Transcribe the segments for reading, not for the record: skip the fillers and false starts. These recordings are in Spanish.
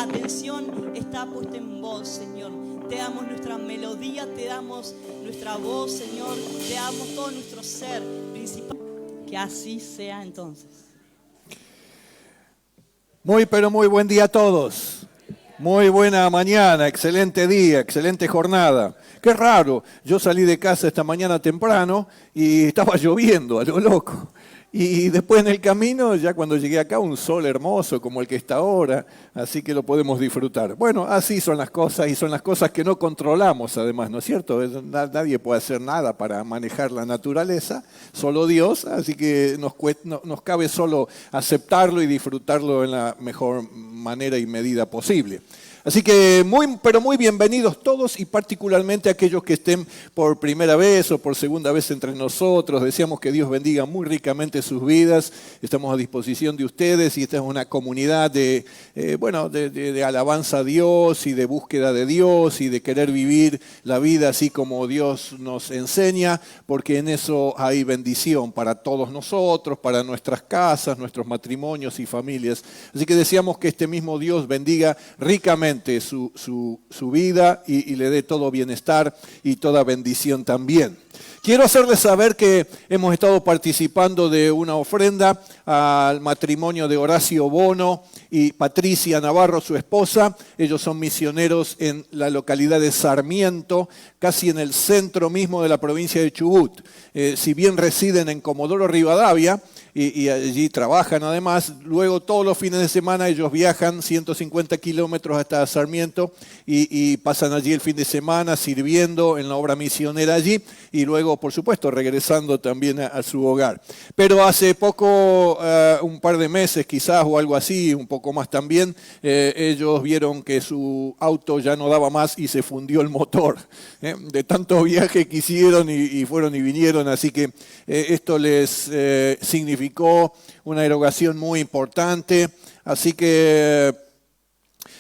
atención está puesta en vos, Señor. Te damos nuestra melodía, te damos nuestra voz, Señor. Te damos todo nuestro ser principal. Que así sea entonces. Pero muy buen día a todos. Muy buena mañana, excelente día, excelente jornada. Qué raro, yo salí de casa esta mañana temprano y estaba lloviendo a lo loco. Y después en el camino, ya cuando llegué acá, un sol hermoso como el que está ahora, así que lo podemos disfrutar. Bueno, así son las cosas y son las cosas que no controlamos además, ¿no es cierto? Nadie puede hacer nada para manejar la naturaleza, solo Dios, así que nos cabe solo aceptarlo y disfrutarlo en la mejor manera y medida posible. Así que muy bienvenidos todos y particularmente aquellos que estén por primera vez o por segunda vez entre nosotros. Deseamos que Dios bendiga muy ricamente sus vidas. Estamos a disposición de ustedes y esta es una comunidad de alabanza a Dios y de búsqueda de Dios y de querer vivir la vida así como Dios nos enseña, porque en eso hay bendición para todos nosotros, para nuestras casas, nuestros matrimonios y familias. Así que deseamos que este mismo Dios bendiga ricamente su vida y le dé todo bienestar y toda bendición también. Quiero hacerles saber que hemos estado participando de una ofrenda al matrimonio de Horacio Bono y Patricia Navarro, su esposa. Ellos son misioneros en la localidad de Sarmiento, casi en el centro mismo de la provincia de Chubut. Si bien residen en Comodoro Rivadavia, y allí trabajan además, luego todos los fines de semana ellos viajan 150 kilómetros hasta Sarmiento y pasan allí el fin de semana sirviendo en la obra misionera allí y luego, por supuesto, regresando también a su hogar. Pero hace poco, un par de meses quizás o algo así, un poco más también, ellos vieron que su auto ya no daba más y se fundió el motor. De tantos viajes que hicieron y fueron y vinieron, así que esto les significó una erogación muy importante, así que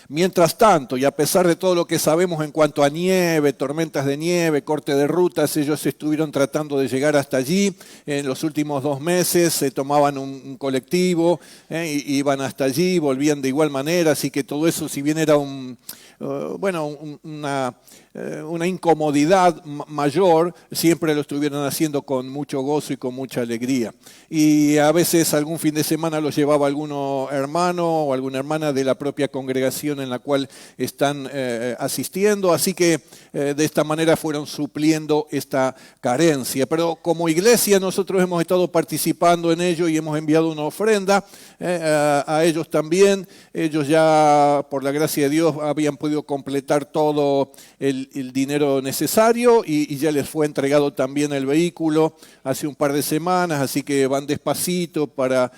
mientras tanto, y a pesar de todo lo que sabemos en cuanto a nieve, tormentas de nieve, corte de rutas, ellos estuvieron tratando de llegar hasta allí. En los últimos 2 meses se tomaban un colectivo, iban hasta allí, volvían de igual manera, así que todo eso, si bien era una incomodidad mayor, siempre lo estuvieron haciendo con mucho gozo y con mucha alegría. Y a veces algún fin de semana los llevaba alguno hermano o alguna hermana de la propia congregación en la cual están asistiendo, así que de esta manera fueron supliendo esta carencia. Pero como iglesia nosotros hemos estado participando en ello y hemos enviado una ofrenda a ellos también. Ellos ya, por la gracia de Dios, habían podido completar todo el dinero necesario y ya les fue entregado también el vehículo hace un par de semanas, así que van despacito para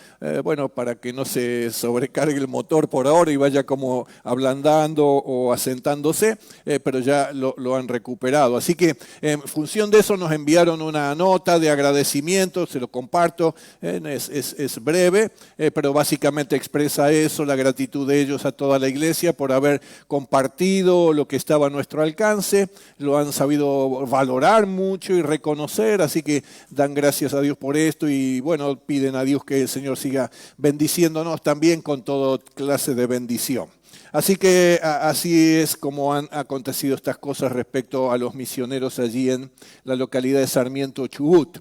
que no se sobrecargue el motor por ahora y vaya como ablandando o asentándose, pero ya lo han recuperado. Así que en función de eso nos enviaron una nota de agradecimiento, se lo comparto, es breve, pero básicamente expresa eso, la gratitud de ellos a toda la iglesia por haber compartido lo que estaba a nuestro alcance, lo han sabido valorar mucho y reconocer, así que dan gracias a Dios por esto y bueno, piden a Dios que el Señor siga bendiciéndonos también con toda clase de bendición. Así que así es como han acontecido estas cosas respecto a los misioneros allí en la localidad de Sarmiento, Chubut.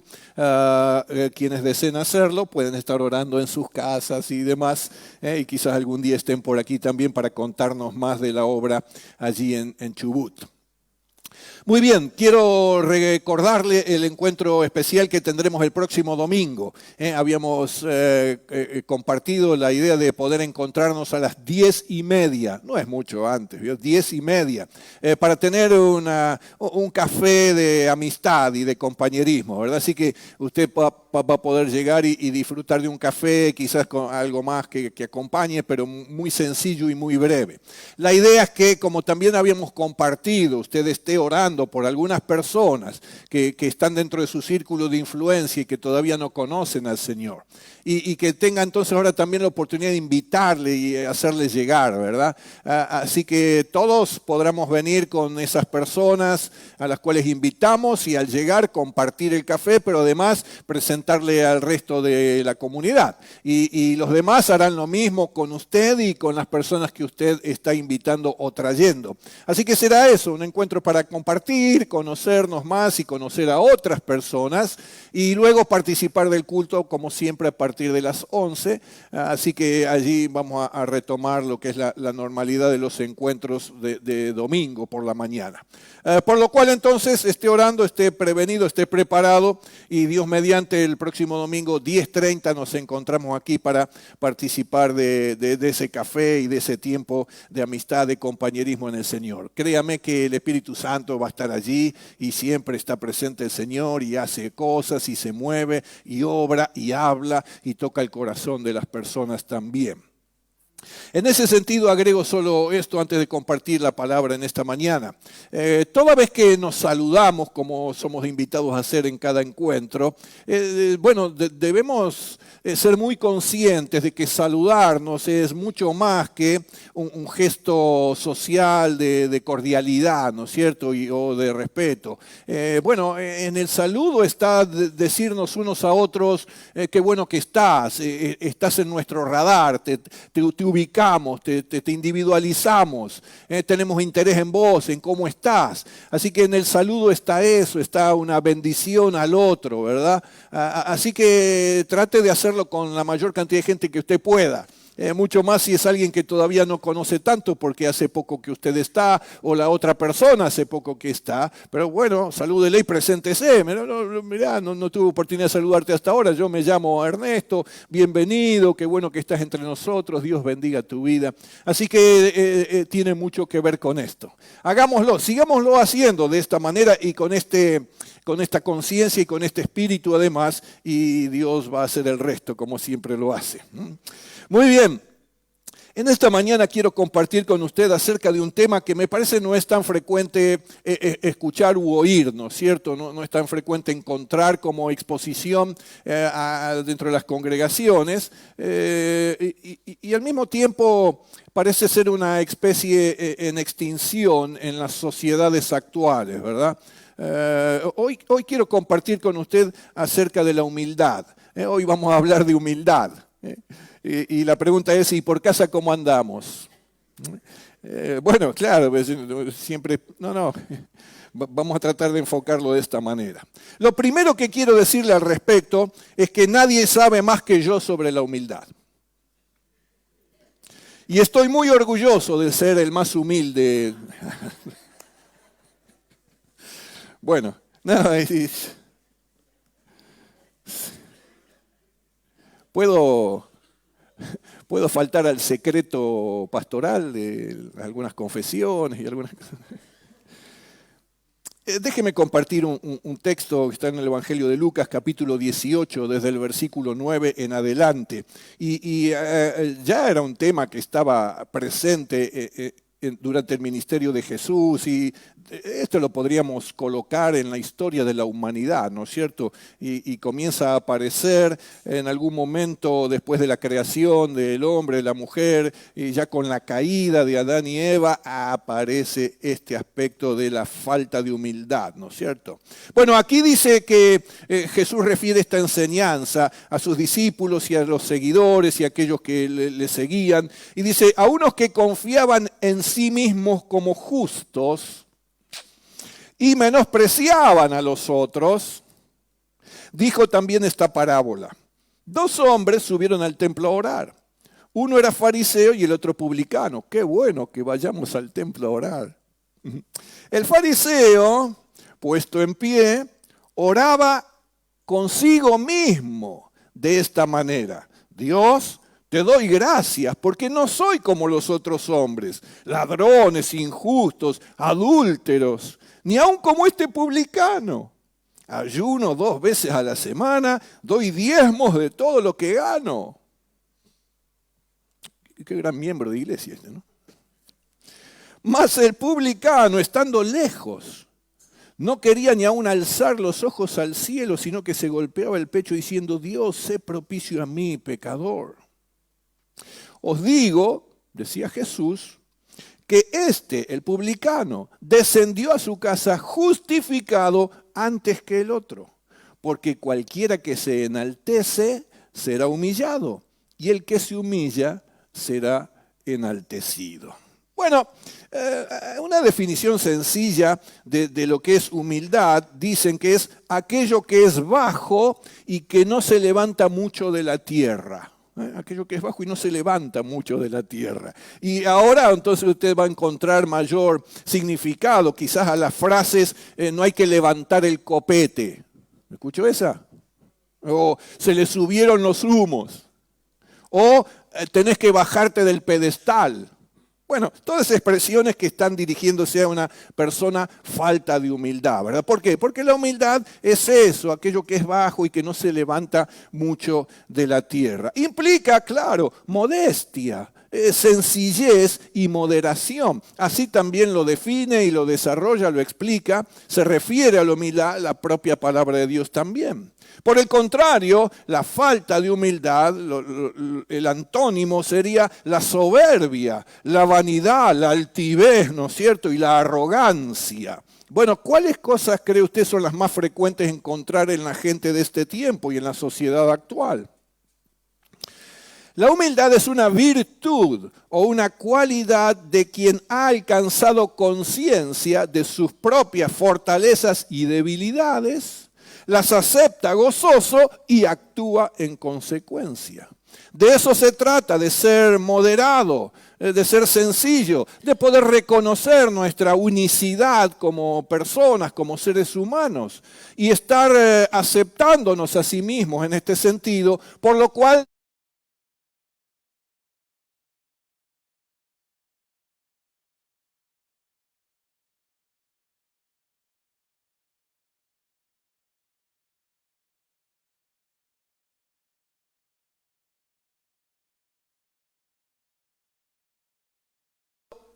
Quienes deseen hacerlo pueden estar orando en sus casas y demás, y quizás algún día estén por aquí también para contarnos más de la obra allí en Chubut. Muy bien, quiero recordarle el encuentro especial que tendremos el próximo domingo. Habíamos compartido la idea de poder encontrarnos a las 10:30, no es mucho antes, 10:30, para tener un café de amistad y de compañerismo, ¿verdad? Así que usted va a poder llegar y disfrutar de un café, quizás con algo más que acompañe, pero muy sencillo y muy breve. La idea es que, como también habíamos compartido, usted esté orando por algunas personas que están dentro de su círculo de influencia y que todavía no conocen al Señor. Y que tenga entonces ahora también la oportunidad de invitarle y hacerle llegar, ¿verdad? Así que todos podremos venir con esas personas a las cuales invitamos y al llegar compartir el café, pero además presentar presentarle al resto de la comunidad. Y los demás harán lo mismo con usted y con las personas que usted está invitando o trayendo. Así que será eso, un encuentro para compartir, conocernos más y conocer a otras personas y luego participar del culto como siempre a partir de las 11. Así que allí vamos a retomar lo que es la normalidad de los encuentros de domingo por la mañana. Por lo cual entonces esté orando, esté prevenido, esté preparado y Dios mediante el próximo domingo 10:30 nos encontramos aquí para participar de ese café y de ese tiempo de amistad, de compañerismo en el Señor. Créame que el Espíritu Santo va a estar allí y siempre está presente el Señor y hace cosas y se mueve y obra y habla y toca el corazón de las personas también. En ese sentido agrego solo esto antes de compartir la palabra en esta mañana. Toda vez que nos saludamos, como somos invitados a hacer en cada encuentro, debemos ser muy conscientes de que saludarnos es mucho más que un gesto social de cordialidad, ¿no es cierto? O de respeto. En el saludo está decirnos unos a otros, qué bueno que estás en nuestro radar, te ubicamos, te individualizamos, tenemos interés en vos, en cómo estás. Así que en el saludo está eso, está una bendición al otro, ¿verdad? Así que trate de hacerlo con la mayor cantidad de gente que usted pueda. Mucho más si es alguien que todavía no conoce tanto porque hace poco que usted está o la otra persona hace poco que está. Pero bueno, salúdele y preséntese. Mirá, no tuve oportunidad de saludarte hasta ahora. Yo me llamo Ernesto, bienvenido, qué bueno que estás entre nosotros. Dios bendiga tu vida. Así que tiene mucho que ver con esto. Hagámoslo, sigámoslo haciendo de esta manera y con esta conciencia y con este espíritu además, y Dios va a hacer el resto como siempre lo hace. Muy bien, en esta mañana quiero compartir con usted acerca de un tema que me parece no es tan frecuente escuchar u oír, ¿no es cierto? No es tan frecuente encontrar como exposición dentro de las congregaciones y al mismo tiempo parece ser una especie en extinción en las sociedades actuales, ¿verdad? Hoy quiero compartir con usted acerca de la humildad. Hoy vamos a hablar de humildad. Y la pregunta es, ¿y por casa cómo andamos? Bueno, claro, siempre, vamos a tratar de enfocarlo de esta manera. Lo primero que quiero decirle al respecto es que nadie sabe más que yo sobre la humildad. Y estoy muy orgulloso de ser el más humilde. Bueno, puedo faltar al secreto pastoral de algunas confesiones y algunas cosas. Déjeme compartir un texto que está en el Evangelio de Lucas, capítulo 18, desde el versículo 9 en adelante. Ya era un tema que estaba presente durante el ministerio de Jesús y esto lo podríamos colocar en la historia de la humanidad, ¿no es cierto? Y comienza a aparecer en algún momento después de la creación del hombre, de la mujer, y ya con la caída de Adán y Eva aparece este aspecto de la falta de humildad, ¿no es cierto? Bueno, aquí dice que Jesús refiere esta enseñanza a sus discípulos y a los seguidores y a aquellos que le seguían, y dice, a unos que confiaban en sí mismos como justos, y menospreciaban a los otros, dijo también esta parábola. 2 hombres subieron al templo a orar. Uno era fariseo y el otro publicano. Qué bueno que vayamos al templo a orar. El fariseo, puesto en pie, oraba consigo mismo de esta manera. Dios, te doy gracias porque no soy como los otros hombres, ladrones, injustos, adúlteros, ni aun como este publicano. Ayuno 2 veces a la semana, doy diezmos de todo lo que gano. Qué gran miembro de iglesia este, ¿no? Mas el publicano, estando lejos, no quería ni aun alzar los ojos al cielo, sino que se golpeaba el pecho diciendo, Dios, sé propicio a mí, pecador. Os digo, decía Jesús, que el publicano, descendió a su casa justificado antes que el otro. porque cualquiera que se enaltece será humillado, y el que se humilla será enaltecido. Bueno, una definición sencilla de lo que es humildad, dicen que es aquello que es bajo y que no se levanta mucho de la tierra. Aquello que es bajo y no se levanta mucho de la tierra. Y ahora entonces usted va a encontrar mayor significado, quizás a las frases, no hay que levantar el copete. ¿Me escuchó esa? O se le subieron los humos. O tenés que bajarte del pedestal. Bueno, todas expresiones que están dirigiéndose a una persona falta de humildad, ¿verdad? ¿Por qué? Porque la humildad es eso, aquello que es bajo y que no se levanta mucho de la tierra. Implica, claro, modestia, sencillez y moderación. Así también lo define y lo desarrolla, lo explica, se refiere a la humildad la propia palabra de Dios también. Por el contrario, la falta de humildad, el antónimo sería la soberbia, la vanidad, la altivez, ¿no es cierto? Y la arrogancia. Bueno, ¿cuáles cosas cree usted son las más frecuentes encontrar en la gente de este tiempo y en la sociedad actual? La humildad es una virtud o una cualidad de quien ha alcanzado conciencia de sus propias fortalezas y debilidades, las acepta gozoso y actúa en consecuencia. De eso se trata, de ser moderado, de ser sencillo, de poder reconocer nuestra unicidad como personas, como seres humanos, y estar aceptándonos a sí mismos en este sentido, por lo cual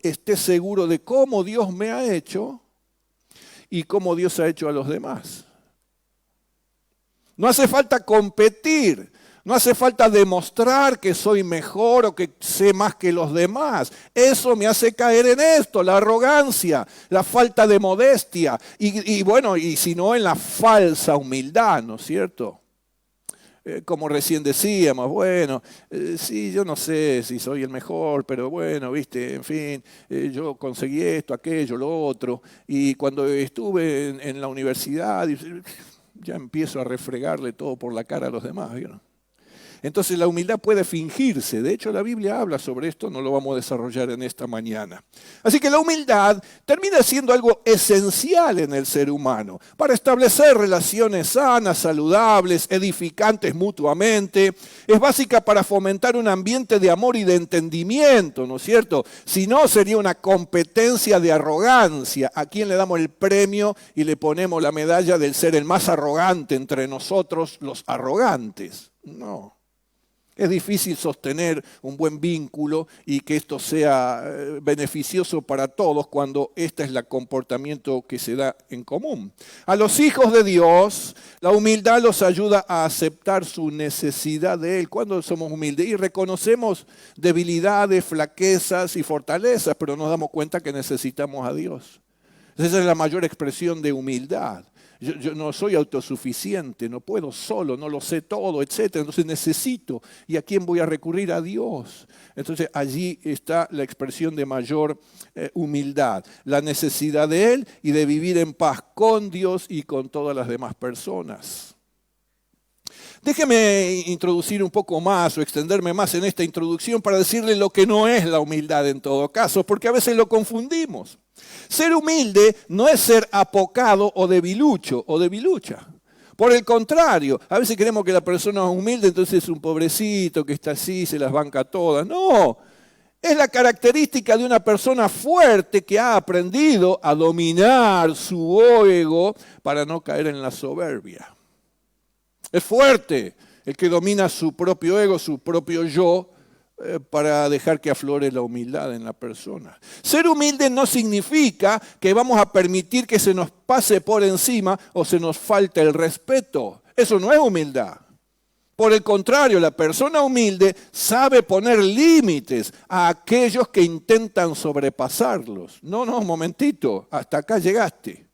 esté seguro de cómo Dios me ha hecho y cómo Dios ha hecho a los demás. No hace falta competir, no hace falta demostrar que soy mejor o que sé más que los demás. Eso me hace caer en esto, la arrogancia, la falta de modestia y bueno, y si no en la falsa humildad, ¿no es cierto? Como recién decíamos, bueno, sí, yo no sé si soy el mejor, pero bueno, viste, en fin, yo conseguí esto, aquello, lo otro, y cuando estuve en la universidad, ya empiezo a refregarle todo por la cara a los demás, ¿vieron? Entonces la humildad puede fingirse, de hecho la Biblia habla sobre esto, no lo vamos a desarrollar en esta mañana. Así que la humildad termina siendo algo esencial en el ser humano, para establecer relaciones sanas, saludables, edificantes mutuamente, es básica para fomentar un ambiente de amor y de entendimiento, ¿no es cierto? Si no, sería una competencia de arrogancia, a quien le damos el premio y le ponemos la medalla del ser el más arrogante entre nosotros, los arrogantes. No. Es difícil sostener un buen vínculo y que esto sea beneficioso para todos cuando este es el comportamiento que se da en común. A los hijos de Dios, la humildad los ayuda a aceptar su necesidad de Él. Cuando somos humildes y reconocemos debilidades, flaquezas y fortalezas, pero nos damos cuenta que necesitamos a Dios. Esa es la mayor expresión de humildad. Yo no soy autosuficiente, no puedo solo, no lo sé todo, etc. Entonces necesito. ¿Y a quién voy a recurrir? A Dios. Entonces allí está la expresión de mayor humildad. La necesidad de Él y de vivir en paz con Dios y con todas las demás personas. Déjeme introducir un poco más o extenderme más en esta introducción para decirle lo que no es la humildad en todo caso, porque a veces lo confundimos. Ser humilde no es ser apocado o debilucho o debilucha. Por el contrario, a veces creemos que la persona es humilde, entonces es un pobrecito que está así, se las banca todas. No, es la característica de una persona fuerte que ha aprendido a dominar su ego para no caer en la soberbia. Es fuerte el que domina su propio ego, su propio yo, para dejar que aflore la humildad en la persona. Ser humilde no significa que vamos a permitir que se nos pase por encima o se nos falte el respeto. Eso no es humildad. Por el contrario, la persona humilde sabe poner límites a aquellos que intentan sobrepasarlos. No, un momentito, hasta acá llegaste.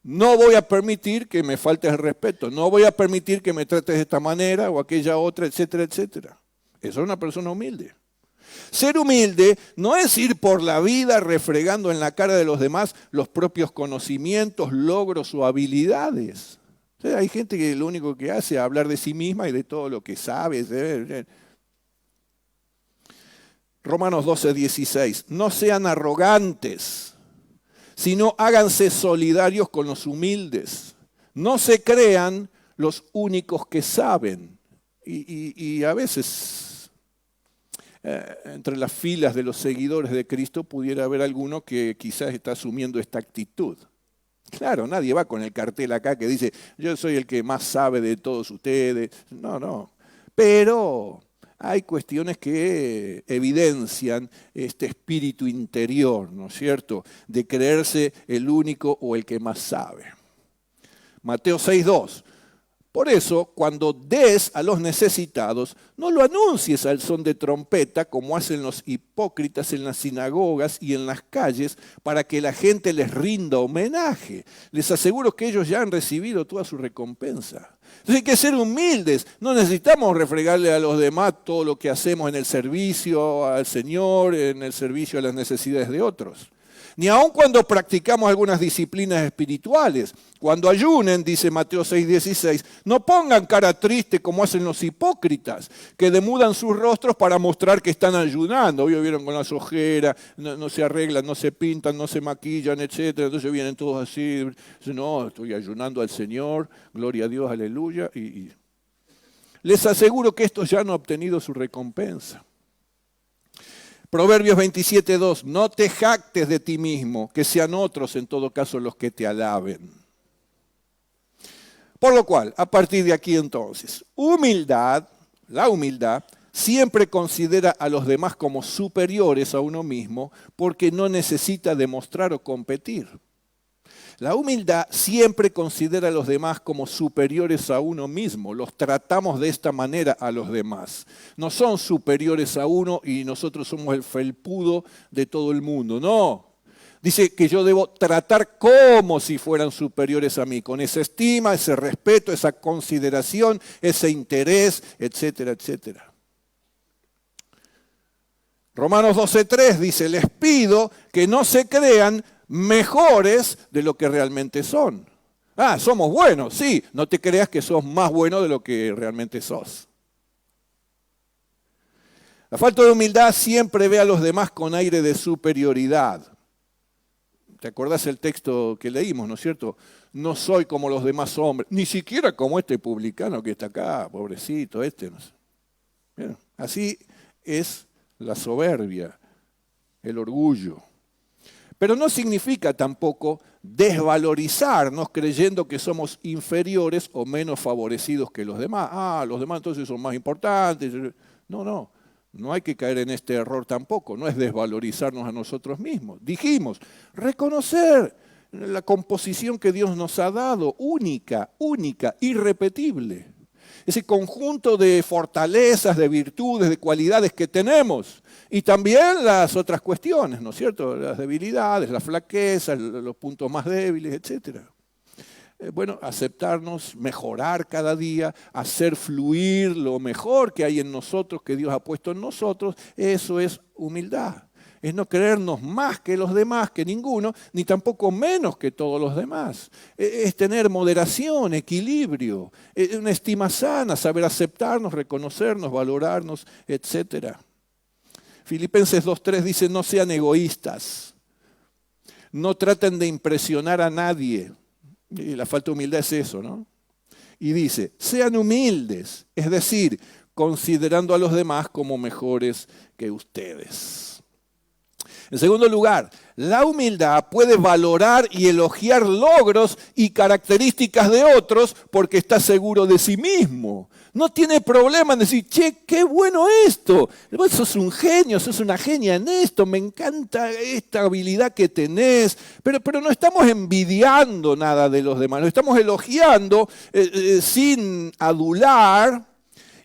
No voy a permitir que me faltes el respeto, no voy a permitir que me trates de esta manera o aquella otra, etcétera, etcétera. Eso es una persona humilde. Ser humilde no es ir por la vida refregando en la cara de los demás los propios conocimientos, logros o habilidades. O sea, hay gente que lo único que hace es hablar de sí misma y de todo lo que sabe. Romanos 12:16. No sean arrogantes, sino háganse solidarios con los humildes. No se crean los únicos que saben. Y a veces, entre las filas de los seguidores de Cristo, pudiera haber alguno que quizás está asumiendo esta actitud. Claro, nadie va con el cartel acá que dice, yo soy el que más sabe de todos ustedes. No. Pero hay cuestiones que evidencian este espíritu interior, ¿no es cierto?, de creerse el único o el que más sabe. Mateo 6:2. Por eso, cuando des a los necesitados, no lo anuncies al son de trompeta, como hacen los hipócritas en las sinagogas y en las calles, para que la gente les rinda homenaje. Les aseguro que ellos ya han recibido toda su recompensa. Entonces hay que ser humildes. No necesitamos refregarle a los demás todo lo que hacemos en el servicio al Señor, en el servicio a las necesidades de otros. Ni aun cuando practicamos algunas disciplinas espirituales. Cuando ayunen, dice Mateo 6:16, no pongan cara triste como hacen los hipócritas, que demudan sus rostros para mostrar que están ayunando. Hoy vieron con las ojeras, no se arreglan, no se pintan, no se maquillan, etc. Entonces vienen todos así, dicen, no, estoy ayunando al Señor, gloria a Dios, aleluya. Y les aseguro que estos ya no han obtenido su recompensa. Proverbios 27:2, no te jactes de ti mismo, que sean otros en todo caso los que te alaben. Por lo cual, a partir de aquí entonces, la humildad, siempre considera a los demás como superiores a uno mismo porque no necesita demostrar o competir. La humildad siempre considera a los demás como superiores a uno mismo. Los tratamos de esta manera a los demás. No son superiores a uno y nosotros somos el felpudo de todo el mundo. No. Dice que yo debo tratar como si fueran superiores a mí, con esa estima, ese respeto, esa consideración, ese interés, etcétera, etcétera. Romanos 12:3 dice, les pido que no se crean mejores de lo que realmente son. Somos buenos, sí, no te creas que sos más bueno de lo que realmente sos. La falta de humildad siempre ve a los demás con aire de superioridad. ¿Te acordás el texto que leímos, no es cierto? No soy como los demás hombres, ni siquiera como este publicano que está acá, pobrecito, no sé. Bien, así es la soberbia, el orgullo. Pero no significa tampoco desvalorizarnos creyendo que somos inferiores o menos favorecidos que los demás. Los demás entonces son más importantes. No hay que caer en este error tampoco. No es desvalorizarnos a nosotros mismos. Dijimos, reconocer la composición que Dios nos ha dado, única, irrepetible. Ese conjunto de fortalezas, de virtudes, de cualidades que tenemos. Y también las otras cuestiones, ¿no es cierto? Las debilidades, las flaquezas, los puntos más débiles, etc. Aceptarnos, mejorar cada día, hacer fluir lo mejor que hay en nosotros, que Dios ha puesto en nosotros, eso es humildad. Es no creernos más que los demás, que ninguno, ni tampoco menos que todos los demás. Es tener moderación, equilibrio, una estima sana, saber aceptarnos, reconocernos, valorarnos, etc. Filipenses 2:3 dice, no sean egoístas, no traten de impresionar a nadie. Y la falta de humildad es eso, ¿no? Y dice, sean humildes, es decir, considerando a los demás como mejores que ustedes. En segundo lugar, la humildad puede valorar y elogiar logros y características de otros porque está seguro de sí mismo. No tiene problema en decir, che, qué bueno esto. Vos sos un genio, sos una genia en esto, me encanta esta habilidad que tenés. Pero no estamos envidiando nada de los demás, lo estamos elogiando sin adular.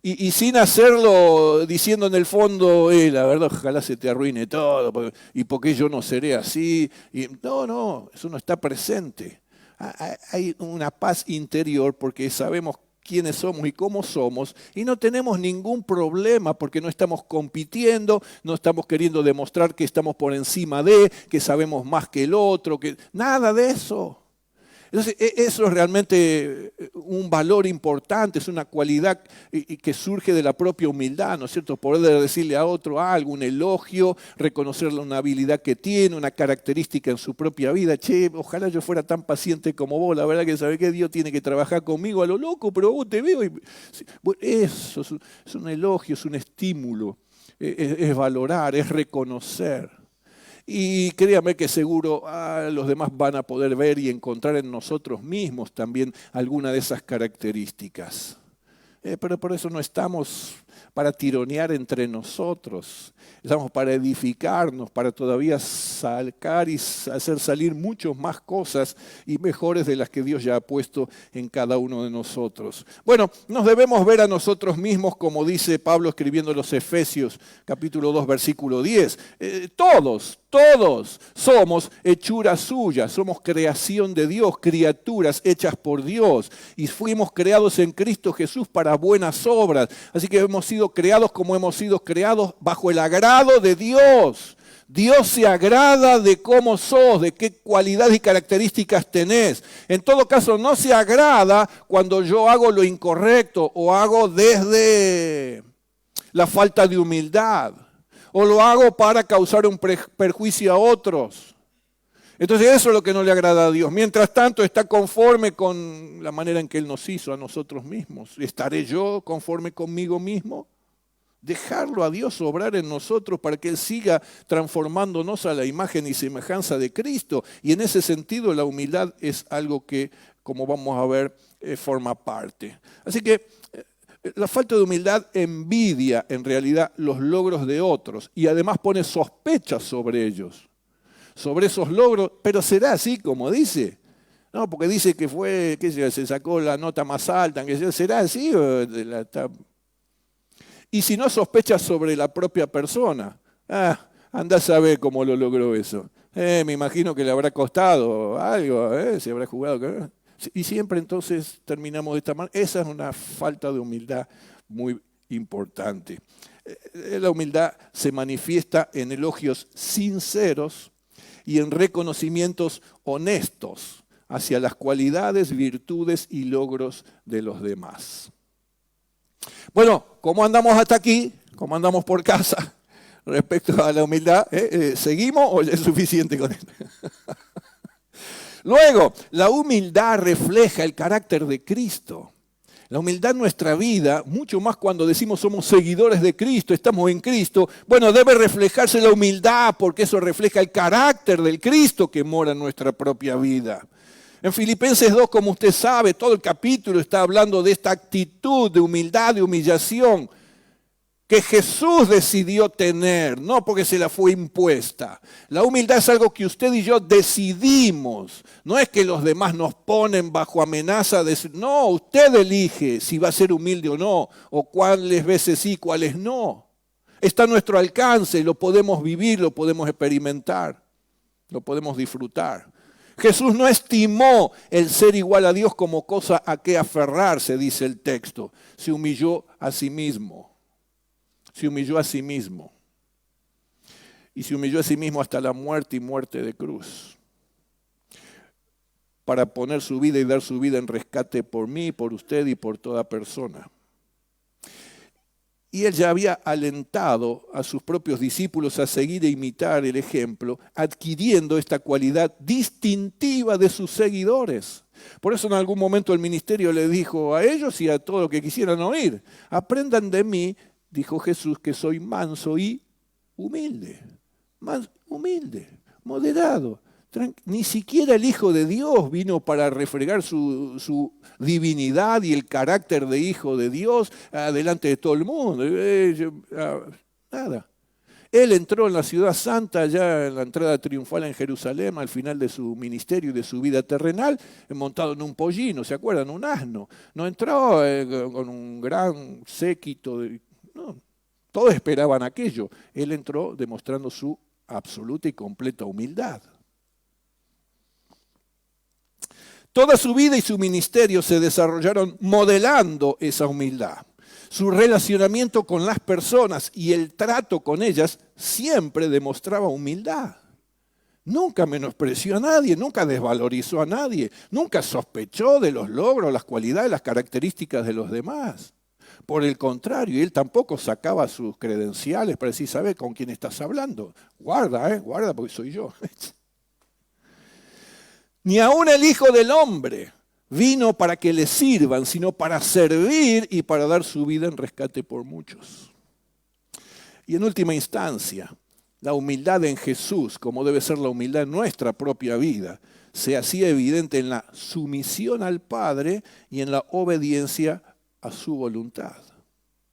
Y sin hacerlo diciendo en el fondo, la verdad, ojalá se te arruine todo, y porque yo no seré así. No, eso no está presente. Hay una paz interior porque sabemos quiénes somos y cómo somos, y no tenemos ningún problema porque no estamos compitiendo, no estamos queriendo demostrar que estamos por encima de, que sabemos más que el otro, que nada de eso. Entonces, eso es realmente un valor importante, es una cualidad que surge de la propia humildad, ¿no es cierto? Poder decirle a otro algo, un elogio, reconocerle una habilidad que tiene, una característica en su propia vida. Che, ojalá yo fuera tan paciente como vos, la verdad que sabés que Dios tiene que trabajar conmigo a lo loco, pero vos te veo y... Bueno, eso es un elogio, es un estímulo, es valorar, es reconocer. Y créame que seguro los demás van a poder ver y encontrar en nosotros mismos también alguna de esas características. Pero por eso no estamos para tironear entre nosotros, estamos para edificarnos, para todavía sacar y hacer salir muchas más cosas y mejores de las que Dios ya ha puesto en cada uno de nosotros. Bueno, nos debemos ver a nosotros mismos, como dice Pablo escribiendo en los Efesios, capítulo 2, versículo 10. Todos somos hechura suya, somos creación de Dios, criaturas hechas por Dios, y fuimos creados en Cristo Jesús para buenas obras. Así que hemos sido creados como hemos sido creados bajo el agrado de Dios. Dios se agrada de cómo sos, de qué cualidades y características tenés. En todo caso, no se agrada cuando yo hago lo incorrecto o hago desde la falta de humildad, o lo hago para causar un perjuicio a otros. Entonces eso es lo que no le agrada a Dios. Mientras tanto está conforme con la manera en que Él nos hizo a nosotros mismos. ¿Estaré yo conforme conmigo mismo? Dejarlo a Dios obrar en nosotros para que Él siga transformándonos a la imagen y semejanza de Cristo. Y en ese sentido la humildad es algo que, como vamos a ver, forma parte. Así que la falta de humildad envidia en realidad los logros de otros y además pone sospechas sobre ellos, sobre esos logros. Pero será así como dice. No, porque dice que fue, que se sacó la nota más alta, que será así. Y si no, sospechas sobre la propia persona. Andá a saber cómo lo logró eso. Me imagino que le habrá costado algo, se habrá jugado. Y siempre entonces terminamos de esta manera. Esa es una falta de humildad muy importante. La humildad se manifiesta en elogios sinceros y en reconocimientos honestos hacia las cualidades, virtudes y logros de los demás. Bueno, ¿cómo andamos hasta aquí? ¿Cómo andamos por casa respecto a la humildad? ¿Seguimos o ya es suficiente con esto? Luego, la humildad refleja el carácter de Cristo. La humildad en nuestra vida, mucho más cuando decimos somos seguidores de Cristo, estamos en Cristo, bueno, debe reflejarse la humildad porque eso refleja el carácter del Cristo que mora en nuestra propia vida. En Filipenses 2, como usted sabe, todo el capítulo está hablando de esta actitud de humildad, de humillación, que Jesús decidió tener, no porque se la fue impuesta. La humildad es algo que usted y yo decidimos. No es que los demás nos ponen bajo amenaza de decir, no, usted elige si va a ser humilde o no, o cuáles veces sí, cuáles no. Está a nuestro alcance, lo podemos vivir, lo podemos experimentar, lo podemos disfrutar. Jesús no estimó el ser igual a Dios como cosa a que aferrarse, dice el texto. Se humilló a sí mismo. Se humilló a sí mismo. Y se humilló a sí mismo hasta la muerte y muerte de cruz. Para poner su vida y dar su vida en rescate por mí, por usted y por toda persona. Y él ya había alentado a sus propios discípulos a seguir e imitar el ejemplo, adquiriendo esta cualidad distintiva de sus seguidores. Por eso en algún momento el ministerio le dijo a ellos y a todos los que quisieran oír, aprendan de mí, dijo Jesús, que soy manso y humilde, moderado. Ni siquiera el Hijo de Dios vino para refregar su divinidad y el carácter de Hijo de Dios delante de todo el mundo. Nada. Él entró en la ciudad santa, ya en la entrada triunfal en Jerusalén, al final de su ministerio y de su vida terrenal, montado en un pollino, ¿se acuerdan? Un asno. No entró con un gran séquito. No, todos esperaban aquello. Él entró demostrando su absoluta y completa humildad. Toda su vida y su ministerio se desarrollaron modelando esa humildad. Su relacionamiento con las personas y el trato con ellas siempre demostraba humildad. Nunca menospreció a nadie, nunca desvalorizó a nadie, nunca sospechó de los logros, las cualidades, las características de los demás. Por el contrario, él tampoco sacaba sus credenciales para decir, ¿sabes con quién estás hablando? Guarda, guarda porque soy yo. Ni aun el Hijo del Hombre vino para que le sirvan, sino para servir y para dar su vida en rescate por muchos. Y en última instancia, la humildad en Jesús, como debe ser la humildad en nuestra propia vida, se hacía evidente en la sumisión al Padre y en la obediencia a su voluntad.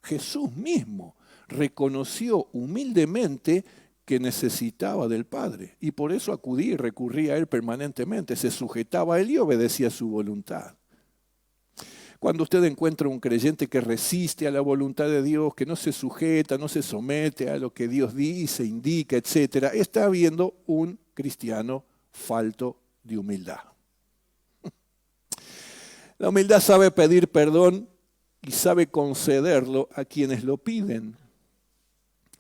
Jesús mismo reconoció humildemente que necesitaba del Padre y por eso acudía y recurría a Él permanentemente, se sujetaba a Él y obedecía a su voluntad. Cuando usted encuentra un creyente que resiste a la voluntad de Dios, que no se sujeta, no se somete a lo que Dios dice, indica, etc., está viendo un cristiano falto de humildad. La humildad sabe pedir perdón y sabe concederlo a quienes lo piden.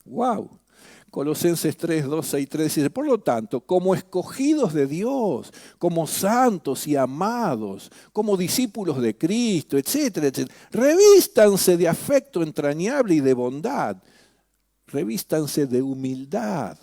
¡Wow! Colosenses 3, 12 y 3 dice, por lo tanto, como escogidos de Dios, como santos y amados, como discípulos de Cristo, etcétera, etcétera, revístanse de afecto entrañable y de bondad, revístanse de humildad,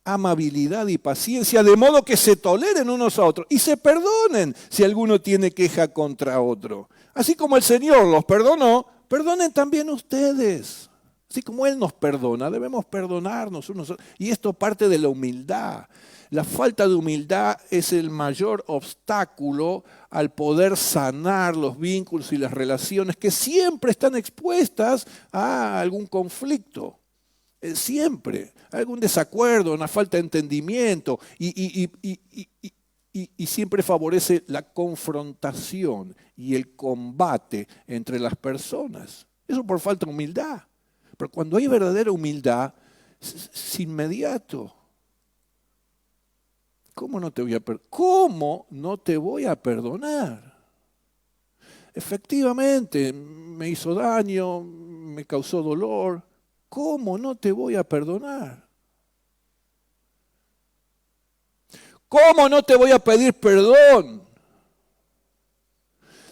amabilidad y paciencia, de modo que se toleren unos a otros y se perdonen si alguno tiene queja contra otro. Así como el Señor los perdonó, perdonen también ustedes. Así como Él nos perdona, debemos perdonarnos unos a otros. Y esto parte de la humildad. La falta de humildad es el mayor obstáculo al poder sanar los vínculos y las relaciones que siempre están expuestas a algún conflicto. Siempre, algún desacuerdo, una falta de entendimiento y siempre favorece la confrontación y el combate entre las personas. Eso por falta de humildad. Pero cuando hay verdadera humildad, es inmediato. ¿Cómo no te voy a perdonar? ¿Cómo no te voy a perdonar? Efectivamente, me hizo daño, me causó dolor. ¿Cómo no te voy a perdonar? ¿Cómo no te voy a pedir perdón?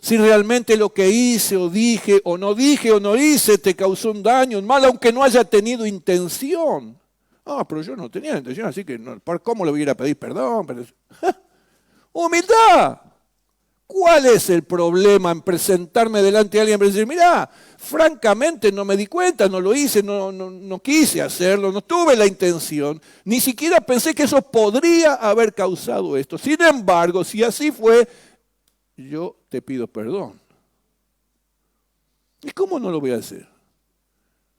Si realmente lo que hice o dije o no hice te causó un daño, un mal, aunque no haya tenido intención. Pero yo no tenía intención, así que ¿cómo le voy a ir a pedir perdón? ¡Humildad! ¿Cuál es el problema en presentarme delante de alguien y decir, mirá, francamente no me di cuenta, no lo hice, no quise hacerlo, no tuve la intención, ni siquiera pensé que eso podría haber causado esto. Sin embargo, si así fue, yo te pido perdón. ¿Y cómo no lo voy a hacer?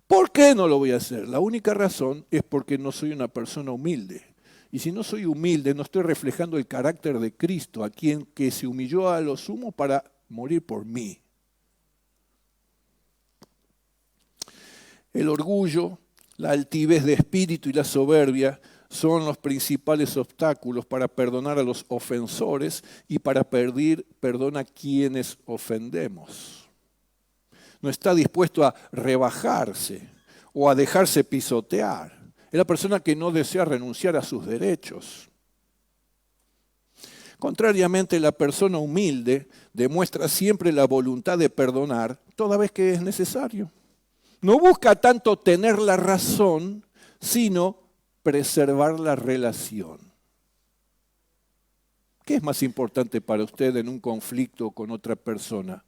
¿Por qué no lo voy a hacer? La única razón es porque no soy una persona humilde. Y si no soy humilde, no estoy reflejando el carácter de Cristo, a quien que se humilló a lo sumo para morir por mí. El orgullo, la altivez de espíritu y la soberbia son los principales obstáculos para perdonar a los ofensores y para pedir perdón a quienes ofendemos. No está dispuesto a rebajarse o a dejarse pisotear. Es la persona que no desea renunciar a sus derechos. Contrariamente, la persona humilde demuestra siempre la voluntad de perdonar toda vez que es necesario. No busca tanto tener la razón, sino preservar la relación. ¿Qué es más importante para usted en un conflicto con otra persona?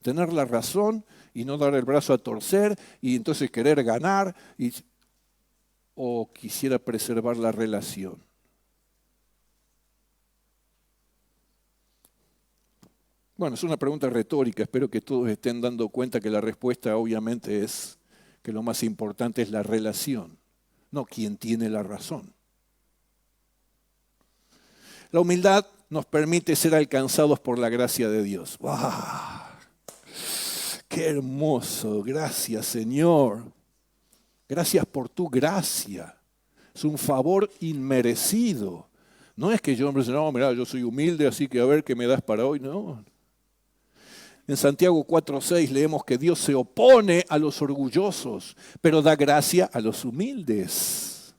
¿Tener la razón y no dar el brazo a torcer y entonces querer ganar? ¿O quisiera preservar la relación? Bueno, es una pregunta retórica. Espero que todos estén dando cuenta que la respuesta obviamente es que lo más importante es la relación, no quien tiene la razón. La humildad nos permite ser alcanzados por la gracia de Dios. ¡Wow! ¡Qué hermoso! Gracias, Señor. Gracias por tu gracia. Es un favor inmerecido. No es que yo, no, mirá, yo soy humilde, así que a ver qué me das para hoy. No. En Santiago 4:6 leemos que Dios se opone a los orgullosos, pero da gracia a los humildes.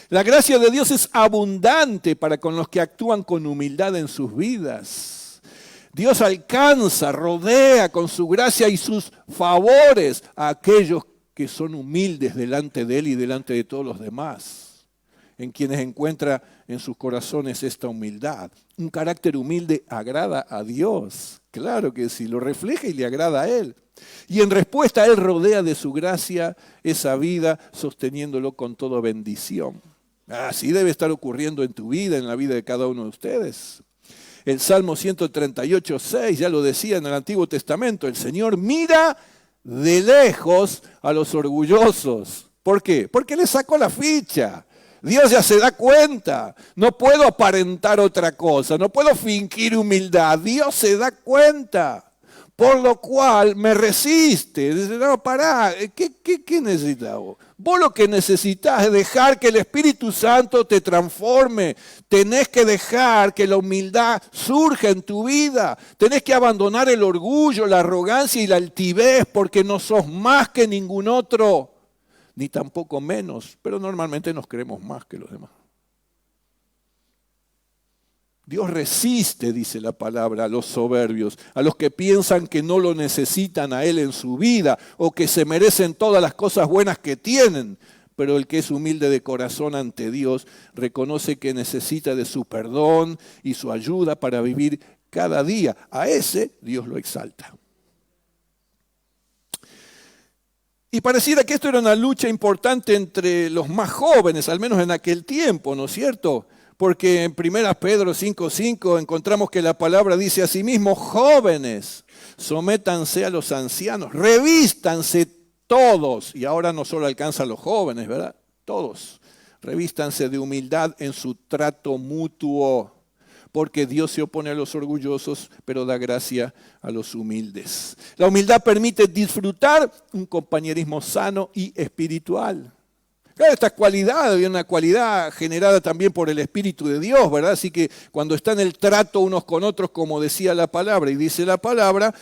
La gracia de Dios es abundante para con los que actúan con humildad en sus vidas. Dios alcanza, rodea con su gracia y sus favores a aquellos que son humildes delante de Él y delante de todos los demás, en quienes encuentra en sus corazones esta humildad. Un carácter humilde agrada a Dios, claro que sí, lo refleja y le agrada a Él. Y en respuesta a Él rodea de su gracia esa vida, sosteniéndolo con toda bendición. Así debe estar ocurriendo en tu vida, en la vida de cada uno de ustedes. El Salmo 138:6 ya lo decía en el Antiguo Testamento, el Señor mira de lejos a los orgullosos. ¿Por qué? Porque le sacó la ficha. Dios ya se da cuenta. No puedo aparentar otra cosa, no puedo fingir humildad. Dios se da cuenta. Por lo cual me resiste. Dice, no, pará, ¿qué necesitas vos? Vos lo que necesitas es dejar que el Espíritu Santo te transforme. Tenés que dejar que la humildad surja en tu vida. Tenés que abandonar el orgullo, la arrogancia y la altivez, porque no sos más que ningún otro, ni tampoco menos, pero normalmente nos creemos más que los demás. Dios resiste, dice la palabra, a los soberbios, a los que piensan que no lo necesitan a Él en su vida o que se merecen todas las cosas buenas que tienen. Pero el que es humilde de corazón ante Dios reconoce que necesita de su perdón y su ayuda para vivir cada día. A ese Dios lo exalta. Y pareciera que esto era una lucha importante entre los más jóvenes, al menos en aquel tiempo, ¿no es cierto? Porque en 1 Pedro 5:5 encontramos que la palabra dice asimismo, jóvenes, sométanse a los ancianos, revístanse todos, y ahora no solo alcanza a los jóvenes, ¿verdad? Todos, revístanse de humildad en su trato mutuo, porque Dios se opone a los orgullosos, pero da gracia a los humildes. La humildad permite disfrutar un compañerismo sano y espiritual. Claro, esta cualidad es una cualidad generada también por el Espíritu de Dios, ¿verdad? Así que cuando está en el trato unos con otros, como decía la palabra y dice la palabra,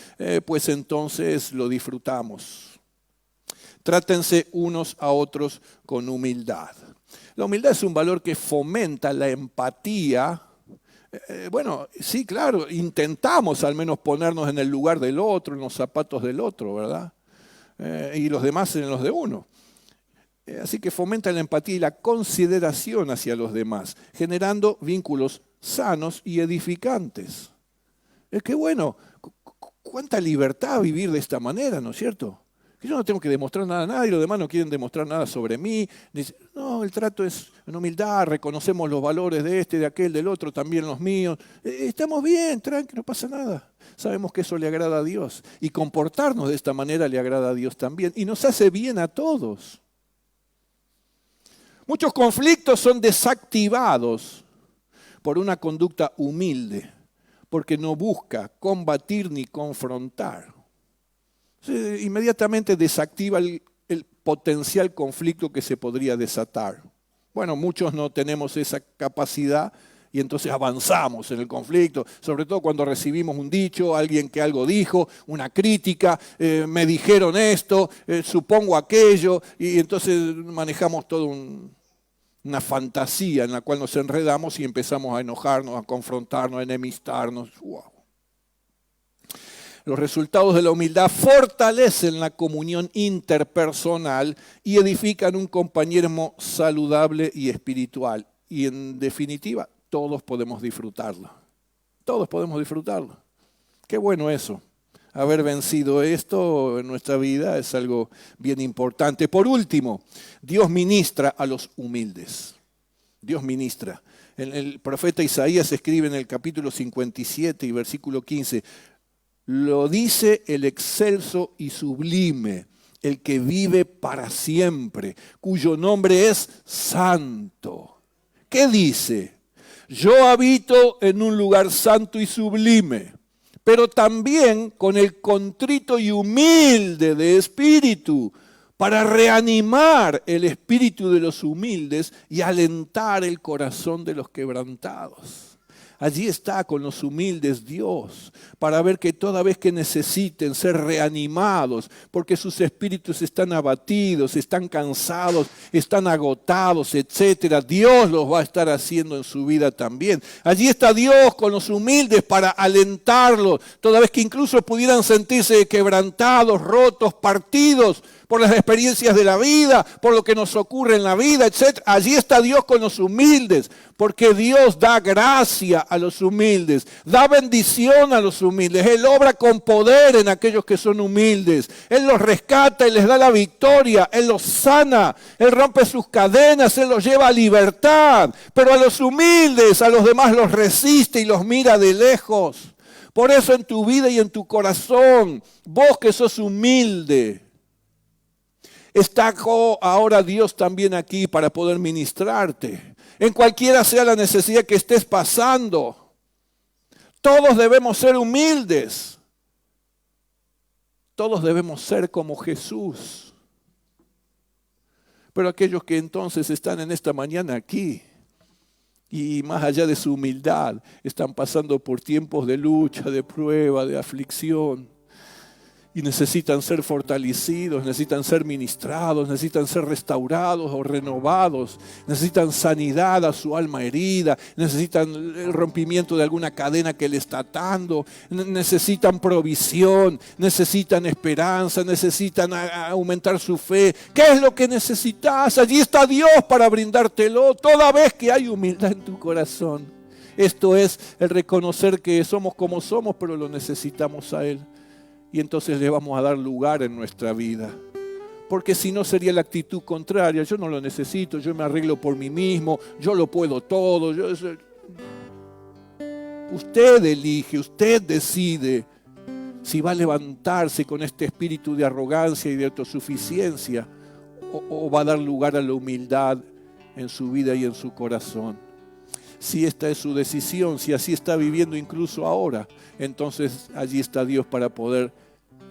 pues entonces lo disfrutamos. Trátense unos a otros con humildad. La humildad es un valor que fomenta la empatía. Bueno, sí, claro, intentamos al menos ponernos en el lugar del otro, en los zapatos del otro, ¿verdad? Y los demás en los de uno. Así que fomenta la empatía y la consideración hacia los demás, generando vínculos sanos y edificantes. Es que bueno, cuánta libertad vivir de esta manera, ¿no es cierto? Que yo no tengo que demostrar nada a nadie y los demás no quieren demostrar nada sobre mí. No, el trato es en humildad, reconocemos los valores de este, de aquel, del otro, también los míos. Estamos bien, tranqui, no pasa nada. Sabemos que eso le agrada a Dios. Y comportarnos de esta manera le agrada a Dios también. Y nos hace bien a todos. Muchos conflictos son desactivados por una conducta humilde, porque no busca combatir ni confrontar. Inmediatamente desactiva el potencial conflicto que se podría desatar. Bueno, muchos no tenemos esa capacidad y entonces avanzamos en el conflicto, sobre todo cuando recibimos un dicho, alguien que algo dijo, una crítica, me dijeron esto, supongo aquello, y entonces manejamos todo una fantasía en la cual nos enredamos y empezamos a enojarnos, a confrontarnos, a enemistarnos. ¡Wow! Los resultados de la humildad fortalecen la comunión interpersonal y edifican un compañerismo saludable y espiritual. Y en definitiva, todos podemos disfrutarlo. Todos podemos disfrutarlo. Qué bueno eso. Haber vencido esto en nuestra vida es algo bien importante. Por último, Dios ministra a los humildes. Dios ministra. El profeta Isaías escribe en el capítulo 57 y versículo 15, lo dice el excelso y sublime, el que vive para siempre, cuyo nombre es santo. ¿Qué dice? Yo habito en un lugar santo y sublime, pero también con el contrito y humilde de espíritu, para reanimar el espíritu de los humildes y alentar el corazón de los quebrantados. Allí está con los humildes Dios, para ver que toda vez que necesiten ser reanimados, porque sus espíritus están abatidos, están cansados, están agotados, etcétera, Dios los va a estar haciendo en su vida también. Allí está Dios con los humildes para alentarlos, toda vez que incluso pudieran sentirse quebrantados, rotos, partidos por las experiencias de la vida, por lo que nos ocurre en la vida, etcétera. Allí está Dios con los humildes, porque Dios da gracia a los humildes, da bendición a los humildes. Él obra con poder en aquellos que son humildes. Él los rescata y les da la victoria. Él los sana, Él rompe sus cadenas, Él los lleva a libertad. Pero a los humildes, a los demás los resiste y los mira de lejos. Por eso en tu vida y en tu corazón, vos que sos humilde, está ahora Dios también aquí para poder ministrarte. En cualquiera sea la necesidad que estés pasando, todos debemos ser humildes. Todos debemos ser como Jesús. Pero aquellos que entonces están en esta mañana aquí, y más allá de su humildad, están pasando por tiempos de lucha, de prueba, de aflicción, y necesitan ser fortalecidos, necesitan ser ministrados, necesitan ser restaurados o renovados, necesitan sanidad a su alma herida, necesitan el rompimiento de alguna cadena que le está atando, necesitan provisión, necesitan esperanza, necesitan aumentar su fe. ¿Qué es lo que necesitas? Allí está Dios para brindártelo toda vez que hay humildad en tu corazón. Esto es el reconocer que somos como somos, pero lo necesitamos a Él. Y entonces le vamos a dar lugar en nuestra vida. Porque si no sería la actitud contraria. Yo no lo necesito, yo me arreglo por mí mismo, yo lo puedo todo. Usted elige, usted decide si va a levantarse con este espíritu de arrogancia y de autosuficiencia o va a dar lugar a la humildad en su vida y en su corazón. Si esta es su decisión, si así está viviendo incluso ahora, entonces allí está Dios para poder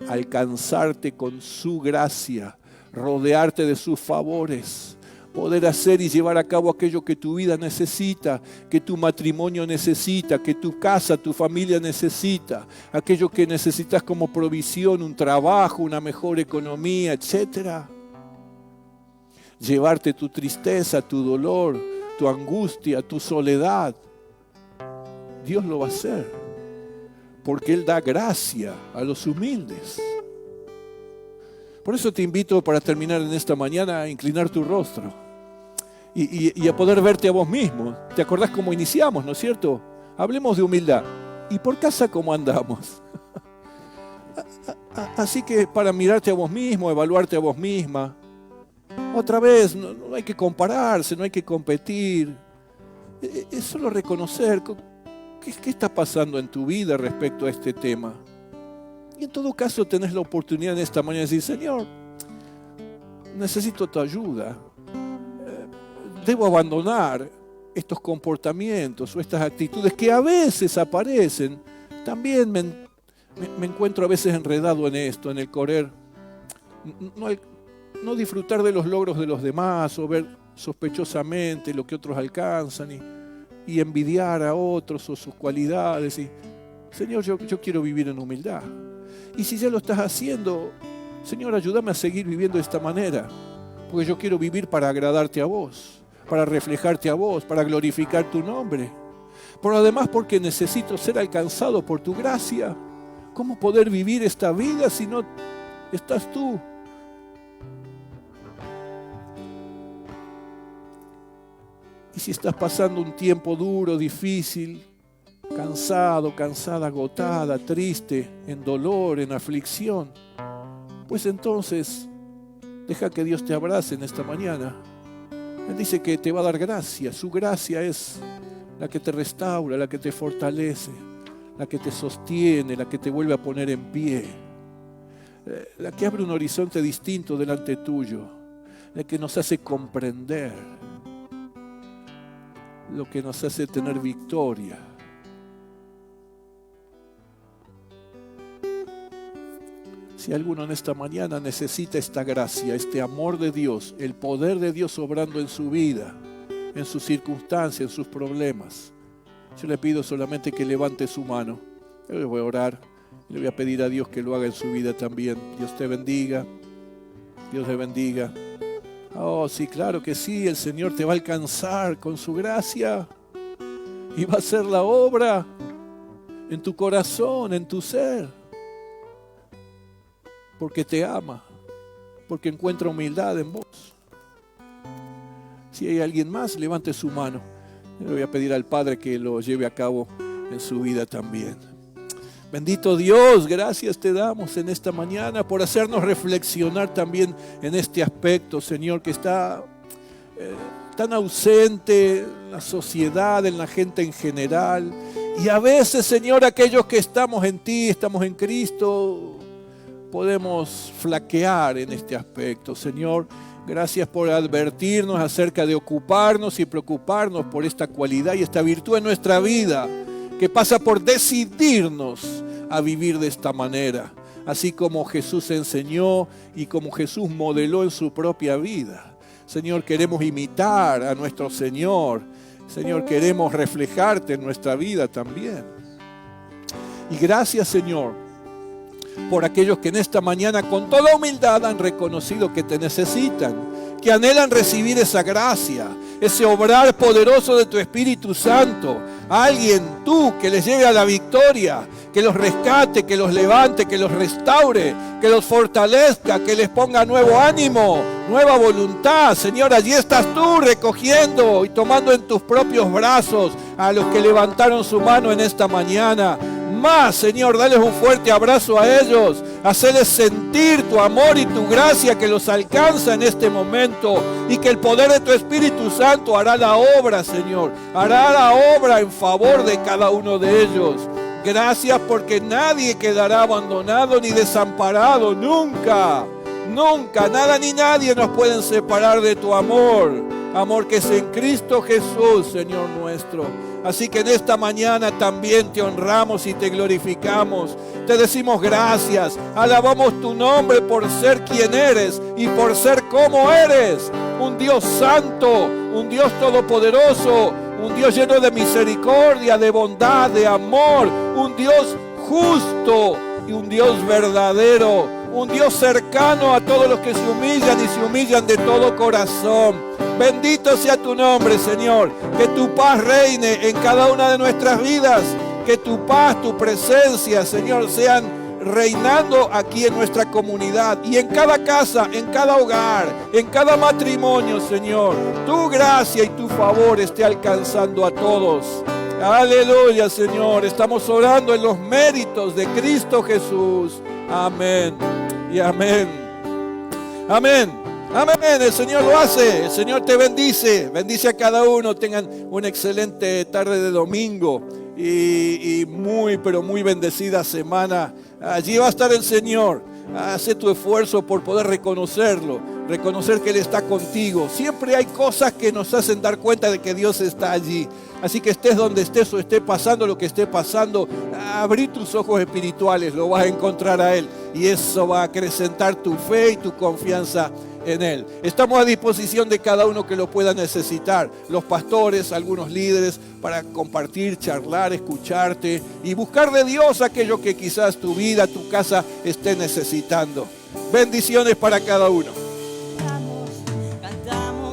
alcanzarte con su gracia, rodearte de sus favores, poder hacer y llevar a cabo aquello que tu vida necesita, que tu matrimonio necesita, que tu casa, tu familia necesita, aquello que necesitas como provisión, un trabajo, una mejor economía, etcétera. Llevarte tu tristeza, tu dolor, tu angustia, tu soledad. Dios lo va a hacer, porque Él da gracia a los humildes. Por eso te invito, para terminar en esta mañana, a inclinar tu rostro y a poder verte a vos mismo. ¿Te acordás cómo iniciamos, no es cierto? Hablemos de humildad. ¿Y por casa cómo andamos? Así que para mirarte a vos mismo, evaluarte a vos misma. Otra vez, no hay que compararse, no hay que competir. Es solo reconocer qué está pasando en tu vida respecto a este tema. Y en todo caso tenés la oportunidad en esta mañana de decir: Señor, necesito tu ayuda. Debo abandonar estos comportamientos o estas actitudes que a veces aparecen. También me encuentro a veces enredado en esto, en el correr. No disfrutar de los logros de los demás o ver sospechosamente lo que otros alcanzan y envidiar a otros o sus cualidades. Señor, yo quiero vivir en humildad. Y si ya lo estás haciendo, Señor, ayúdame a seguir viviendo de esta manera, porque yo quiero vivir para agradarte a vos, para reflejarte a vos, para glorificar tu nombre. Pero además porque necesito ser alcanzado por tu gracia. ¿Cómo poder vivir esta vida si no estás tú? Y si estás pasando un tiempo duro, difícil, cansado, cansada, agotada, triste, en dolor, en aflicción, pues entonces deja que Dios te abrace en esta mañana. Él dice que te va a dar gracia. Su gracia es la que te restaura, la que te fortalece, la que te sostiene, la que te vuelve a poner en pie, la que abre un horizonte distinto delante tuyo, la que nos hace comprender, lo que nos hace tener victoria. Si alguno en esta mañana necesita esta gracia, este amor de Dios, el poder de Dios obrando en su vida, en sus circunstancias, en sus problemas, yo le pido solamente que levante su mano. Yo le voy a orar, le voy a pedir a Dios que lo haga en su vida también. Dios te bendiga, Dios le bendiga. Oh, sí, claro que sí, el Señor te va a alcanzar con su gracia y va a hacer la obra en tu corazón, en tu ser. Porque te ama, porque encuentra humildad en vos. Si hay alguien más, levante su mano. Le voy a pedir al Padre que lo lleve a cabo en su vida también. Bendito Dios, gracias te damos en esta mañana por hacernos reflexionar también en este aspecto, Señor, que está tan ausente en la sociedad, en la gente en general. Y a veces, Señor, aquellos que estamos en ti, estamos en Cristo, podemos flaquear en este aspecto. Señor, gracias por advertirnos acerca de ocuparnos y preocuparnos por esta cualidad y esta virtud en nuestra vida, que pasa por decidirnos a vivir de esta manera, así como Jesús enseñó y como Jesús modeló en su propia vida. Señor, queremos imitar a nuestro Señor. Señor, queremos reflejarte en nuestra vida también. Y gracias, Señor, por aquellos que en esta mañana con toda humildad han reconocido que te necesitan, que anhelan recibir esa gracia, ese obrar poderoso de tu Espíritu Santo. Alguien, tú, que les lleve a la victoria, que los rescate, que los levante, que los restaure, que los fortalezca, que les ponga nuevo ánimo, nueva voluntad. Señor, allí estás tú recogiendo y tomando en tus propios brazos a los que levantaron su mano en esta mañana. Más, Señor, dales un fuerte abrazo a ellos, hacerles sentir tu amor y tu gracia que los alcanza en este momento, y que el poder de tu Espíritu Santo hará la obra, Señor, hará la obra en favor de cada uno de ellos. Gracias porque nadie quedará abandonado ni desamparado, nunca, nunca, nada ni nadie nos pueden separar de tu amor, amor que es en Cristo Jesús, Señor nuestro. Así que en esta mañana también te honramos y te glorificamos. Te decimos gracias, alabamos tu nombre por ser quien eres y por ser como eres. Un Dios santo, un Dios todopoderoso, un Dios lleno de misericordia, de bondad, de amor. Un Dios justo y un Dios verdadero. Un Dios cercano a todos los que se humillan y se humillan de todo corazón. Bendito sea tu nombre, Señor. Que tu paz reine en cada una de nuestras vidas. Que tu paz, tu presencia, Señor, sean reinando aquí en nuestra comunidad. Y en cada casa, en cada hogar, en cada matrimonio, Señor. Tu gracia y tu favor esté alcanzando a todos. Aleluya, Señor. Estamos orando en los méritos de Cristo Jesús. Amén y amén. Amén. Amén, el Señor lo hace, el Señor te bendice, bendice a cada uno, tengan una excelente tarde de domingo y muy, pero muy bendecida semana. Allí va a estar el Señor, hace tu esfuerzo por poder reconocerlo, reconocer que Él está contigo. Siempre hay cosas que nos hacen dar cuenta de que Dios está allí. Así que estés donde estés o esté pasando lo que esté pasando, abrí tus ojos espirituales, lo vas a encontrar a Él. Y eso va a acrecentar tu fe y tu confianza en Él. Estamos a disposición de cada uno que lo pueda necesitar. Los pastores, algunos líderes, para compartir, charlar, escucharte y buscar de Dios aquello que quizás tu vida, tu casa esté necesitando. Bendiciones para cada uno.